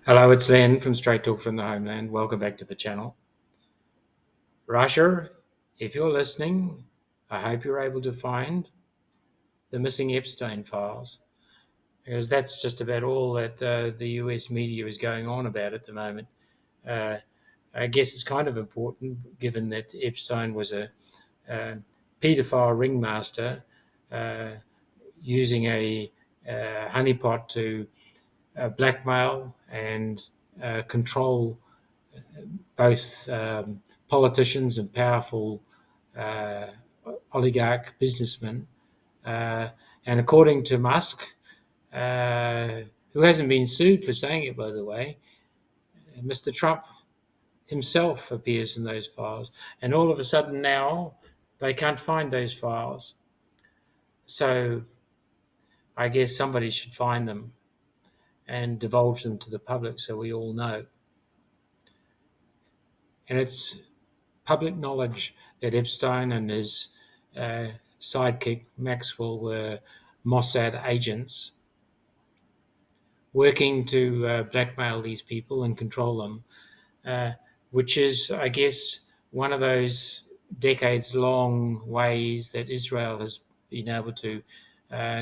Hello, it's Len from Straight Talk from the Homeland. Welcome back to the channel. Russia, if you're listening, I hope you're able to find the missing Epstein files, because that's just about all that the US media is going on about at the moment. I guess it's kind of important given that Epstein was a paedophile ringmaster using a honeypot to blackmail and control both politicians and powerful oligarch businessmen. And according to Musk, who hasn't been sued for saying it, by the way, Mr. Trump himself appears in those files. And all of a sudden now they can't find those files. So I guess somebody should find them and divulge them to the public so we all know. And it's public knowledge that Epstein and his sidekick Maxwell were Mossad agents working to blackmail these people and control them, which is, I guess, one of those decades-long ways that Israel has been able to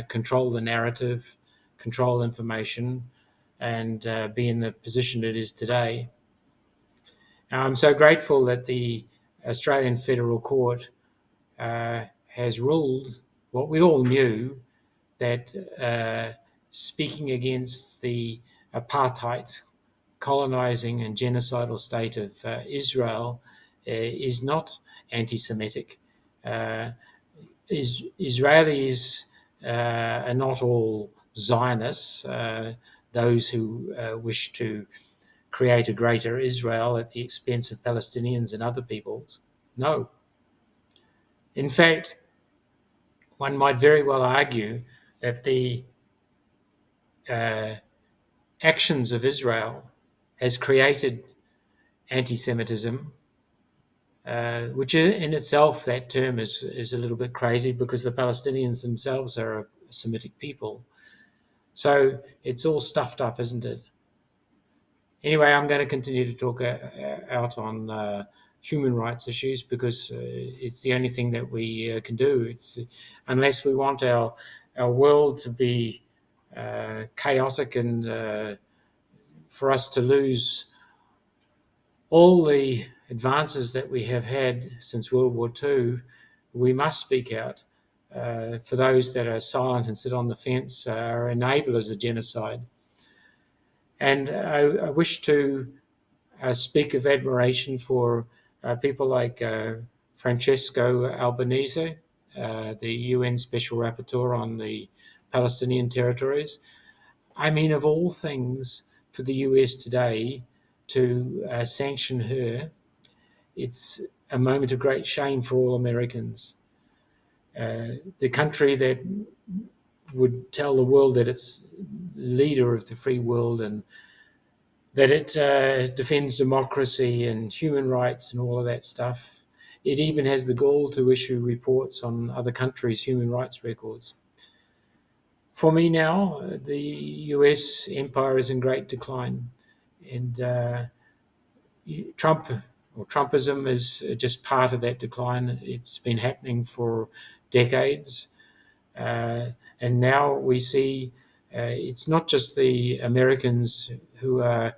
control the narrative, control information, and be in the position it is today. I'm so grateful that the Australian Federal Court has ruled what we all knew, that speaking against the apartheid, colonising and genocidal state of Israel is not anti-Semitic. Israelis are not all Zionists, those who wish to create a greater Israel at the expense of Palestinians and other peoples. No. In fact, one might very well argue that the actions of Israel has created anti-Semitism, which in itself, that term is a little bit crazy because the Palestinians themselves are a Semitic people. So it's all stuffed up, isn't it? Anyway, I'm going to continue to talk out on human rights issues because it's the only thing that we can do. It's unless we want our world to be chaotic and for us to lose all the advances that we have had since World War II, we must speak out. For those that are silent and sit on the fence are enablers of genocide. And I wish to speak of admiration for people like Francesco Albanese, the UN Special Rapporteur on the Palestinian territories. I mean, of all things for the US today to sanction her, it's a moment of great shame for all Americans. The country that would tell the world that it's the leader of the free world and that it defends democracy and human rights and all of that stuff. It even has the gall to issue reports on other countries' human rights records. For me now, the US empire is in great decline, and Trumpism is just part of that decline. It's been happening for decades. And now we see it's not just the Americans who are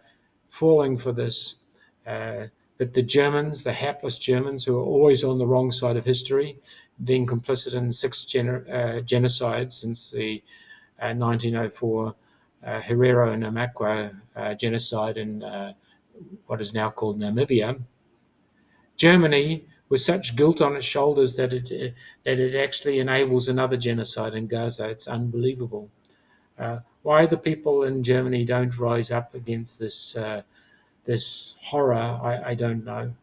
falling for this, but the Germans, the hapless Germans who are always on the wrong side of history, being complicit in 6 genocides since the 1904 Herero and Namakwa genocide in what is now called Namibia. Germany, with such guilt on its shoulders that it actually enables another genocide in Gaza. It's unbelievable. Why the people in Germany don't rise up against this horror, I don't know.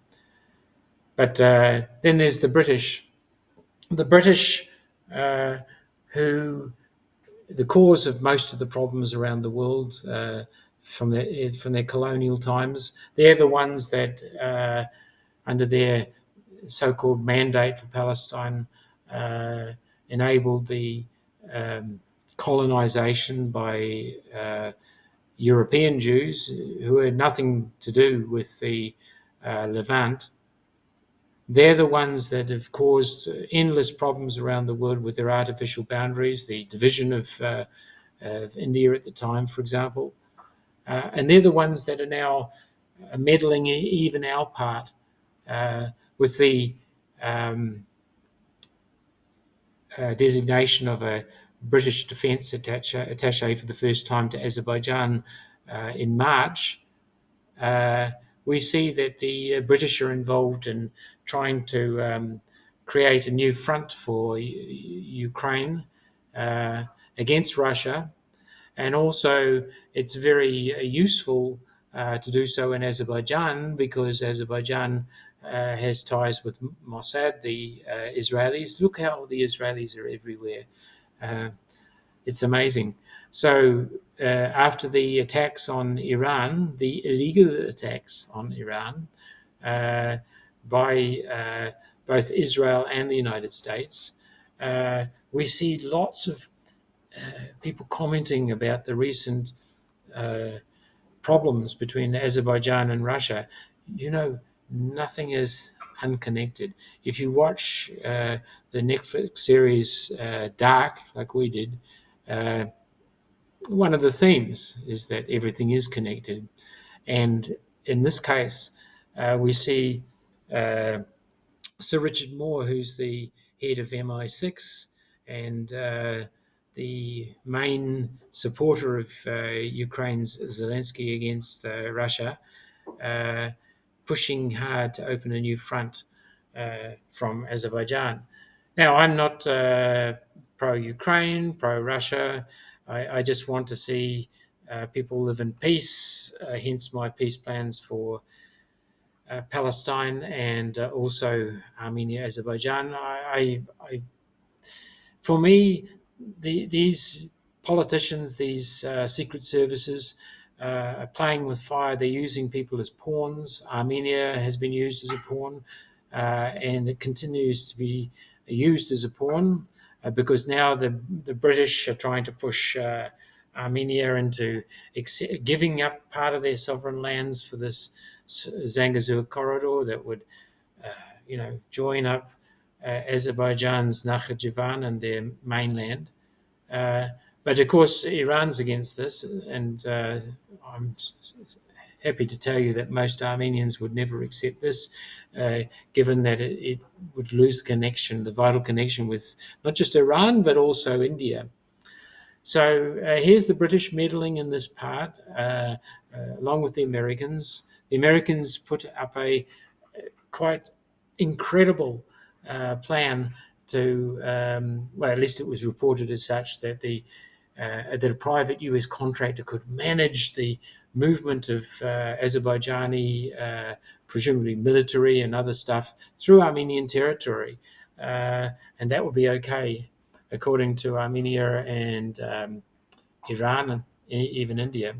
But then there's the British. The British, who the cause of most of the problems around the world from their colonial times, they're the ones that, under their so-called mandate for Palestine, enabled the colonization by European Jews who had nothing to do with the Levant. They're the ones that have caused endless problems around the world with their artificial boundaries, the division of India at the time, for example. And they're the ones that are now meddling even our part uh, with the um, designation of a British defence attaché for the first time to Azerbaijan in March. Uh, we see that the British are involved in trying to create a new front for Ukraine against Russia. And also, it's very useful to do so in Azerbaijan because Azerbaijan has ties with Mossad, the Israelis. Look how the Israelis are everywhere. Uh, it's amazing. So, after the attacks on Iran, the illegal attacks on Iran uh, by both Israel and the United States, we see lots of people commenting about the recent uh, problems between Azerbaijan and Russia. You know, nothing is unconnected. If you watch the Netflix series Dark, like we did, uh, one of the themes is that everything is connected. And in this case, we see uh, Sir Richard Moore, who's the head of MI6 and the main supporter of Ukraine's Zelensky against Russia, uh, pushing hard to open a new front from Azerbaijan. Now, I'm not pro Ukraine, pro Russia. I just want to see people live in peace, hence my peace plans for Palestine and also Armenia, Azerbaijan. For me, these politicians, these secret services, are playing with fire. They're using people as pawns. Armenia has been used as a pawn, and it continues to be used as a pawn because now the British are trying to push Armenia into giving up part of their sovereign lands for this Zangezur corridor that would, join up Azerbaijan's Nakhichevan and their mainland. Uh, but of course, Iran's against this, and I'm happy to tell you that most Armenians would never accept this, given that it would lose connection, the vital connection with not just Iran, but also India. So here's the British meddling in this part, along with the Americans. The Americans put up a quite incredible plan to, well, at least it was reported as such that that a private US contractor could manage the movement of Azerbaijani, presumably military and other stuff, through Armenian territory, and that would be okay, according to Armenia and Iran and even India.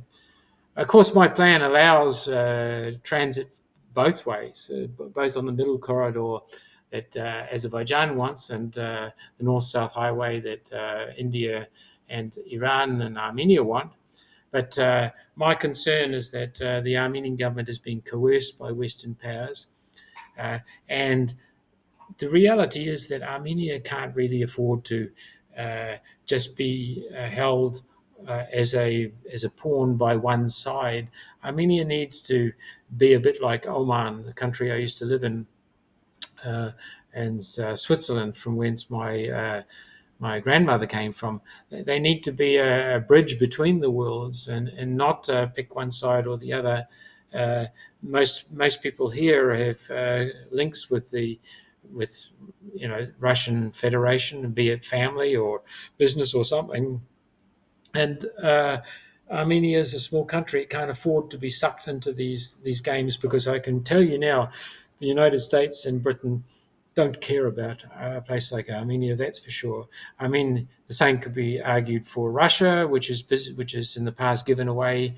Of course, my plan allows transit both ways, both on the middle corridor that Azerbaijan wants and the north-south highway that India and Iran and Armenia want. But my concern is that the Armenian government is being coerced by Western powers. And the reality is that Armenia can't really afford to just be held as a pawn by one side. Armenia needs to be a bit like Oman, the country I used to live in, uh, and Switzerland, from whence my grandmother came from. They need to be a bridge between the worlds and not pick one side or the other. Uh, most people here have links with Russian Federation, be it family or business or something. And Armenia is a small country; it can't afford to be sucked into these games because I can tell you now, the United States and Britain don't care about a place like Armenia. That's for sure. I mean, the same could be argued for Russia, which is in the past given away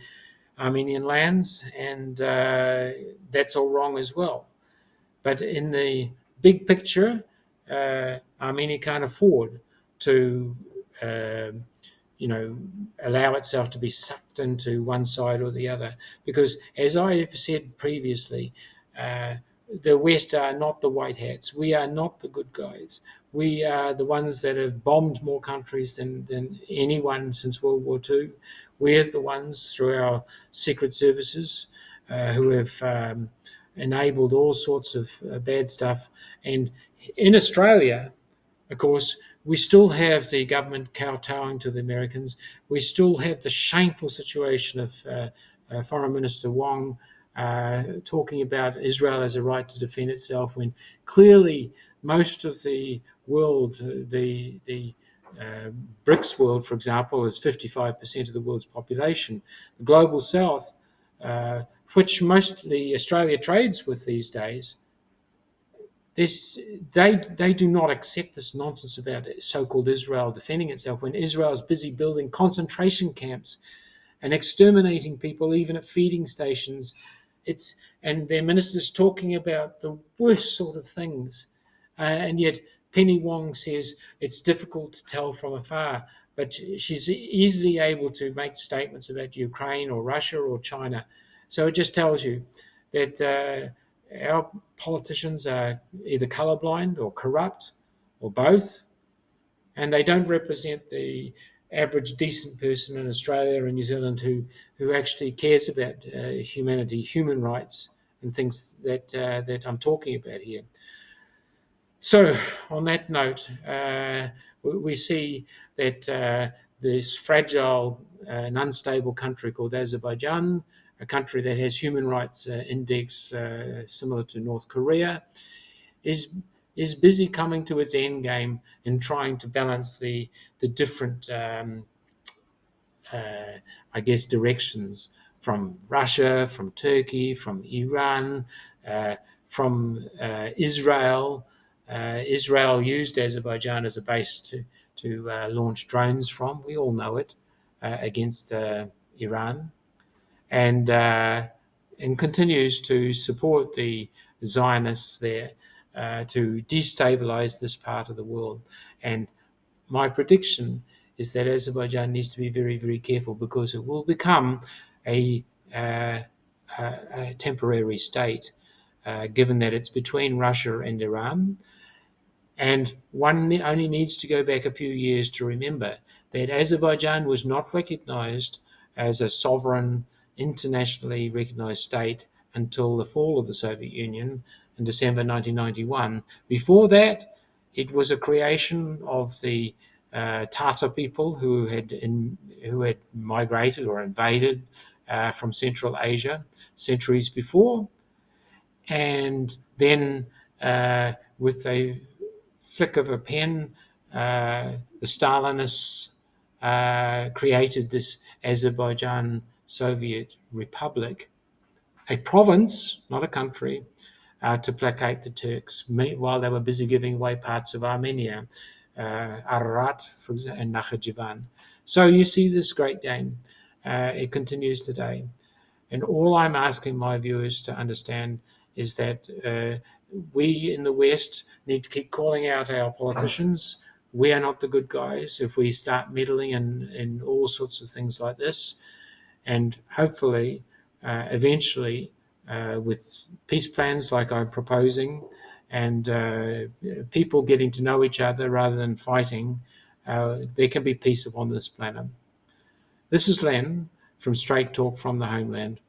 Armenian lands, and that's all wrong as well. But in the big picture, Armenia can't afford to uh, allow itself to be sucked into one side or the other. Because, as I have said previously, the West are not the white hats. We are not the good guys. We are the ones that have bombed more countries than anyone since World War II. We're the ones, through our secret services, who have enabled all sorts of bad stuff. And in Australia, of course, we still have the government kowtowing to the Americans. We still have the shameful situation of Foreign Minister Wong talking about Israel as a right to defend itself, when clearly most of the world, the BRICS world, for example, is 55% of the world's population. The global south, which mostly Australia trades with these days, they do not accept this nonsense about so-called Israel defending itself, when Israel is busy building concentration camps and exterminating people, even at feeding stations. And their ministers talking about the worst sort of things, and yet Penny Wong says it's difficult to tell from afar, but she's easily able to make statements about Ukraine or Russia or China. So it just tells you that our politicians are either colourblind or corrupt or both, and they don't represent the average decent person in Australia and New Zealand who actually cares about humanity, human rights, and things that I'm talking about here. So, on that note, we see that this fragile and unstable country called Azerbaijan, a country that has human rights index similar to North Korea, is busy coming to its end game in trying to balance the different, directions from Russia, from Turkey, from Iran, from Israel. Israel used Azerbaijan as a base to launch drones from. We all know it, against Iran, and continues to support the Zionists there to destabilize this part of the world. And my prediction is that Azerbaijan needs to be very, very careful, because it will become a temporary state, given that it's between Russia and Iran. And one only needs to go back a few years to remember that Azerbaijan was not recognized as a sovereign, internationally recognized state until the fall of the Soviet Union in December 1991. Before that, it was a creation of the Tatar people who had migrated or invaded from Central Asia centuries before, and then with a flick of a pen, the Stalinists created this Azerbaijan Soviet Republic, a province, not a country, to placate the Turks, while they were busy giving away parts of Armenia, Ararat and Nakhichevan. So you see this great game. It continues today. And all I'm asking my viewers to understand is that we in the West need to keep calling out our politicians. We are not the good guys if we start meddling in all sorts of things like this. And hopefully, eventually, with peace plans like I'm proposing, and people getting to know each other rather than fighting, there can be peace upon this planet. This is Len from Straight Talk from the Homeland.